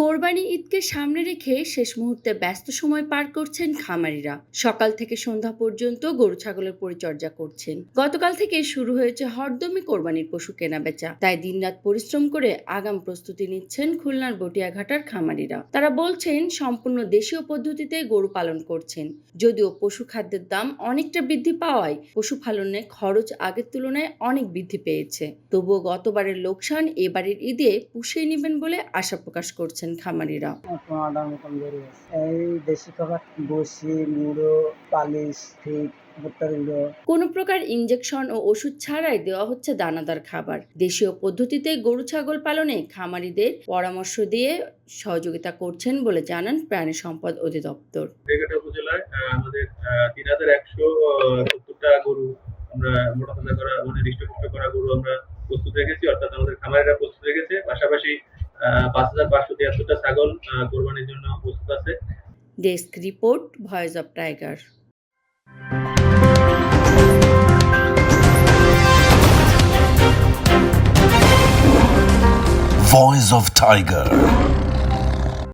কোরবানি ঈদকে সামনে রেখে শেষ মুহূর্তে ব্যস্ত সময় পার করছেন খামারিরা। সকাল থেকে সন্ধ্যা পর্যন্ত গরু ছাগলের পরিচর্যা করছেন। গতকাল থেকে শুরু হয়েছে হরদমে কোরবানির পশু কেনাবেচা। তাই দিনরাত পরিশ্রম করে আগাম প্রস্তুতি নিচ্ছেন খুলনার বটিয়াঘাটার খামারিরা। তারা বলছেন সম্পূর্ণ দেশীয় পদ্ধতিতে গরু পালন করছেন। যদিও পশু খাদ্যের দাম অনেকটা বৃদ্ধি পাওয়ায় পশুপালনে খরচ আগের তুলনায় অনেক বৃদ্ধি পেয়েছে। তবুও গতবারের লোকসান এবারের ঈদে পুষিয়ে নেবেন বলে আশা প্রকাশ করছেন খামারিরা। এই দেশি খাবার বসি, মুড়ো, পালিশ, ফিড, ভুট্টার গুঁড়ো। কোনো প্রকার ইনজেকশন ও ওষুধ ছাড়াই দেওয়া হচ্ছে দানাদার খাবার। দেশীয় পদ্ধতিতে গরু ছাগল পালনে খামারিদের পরামর্শ দিয়ে সহযোগিতা করছেন বলে জানান প্রাণী সম্পদ অধিদপ্তর। বটিয়াঘাটা উপজেলায় আমাদের ৩,১৭০টা গরু আমরা মোটাতাজা করা হৃষ্টপুষ্ট করা গরু আমরা প্রস্তুত রেখেছি, অর্থাৎ আমাদের খামারিরা প্রস্তুত রেখেছে। পাশাপাশি ৫,৫৭৩টা ছাগল কোরবানির জন্য প্রস্তুত আছে। Desk report, voice of tiger. Voice of Tiger.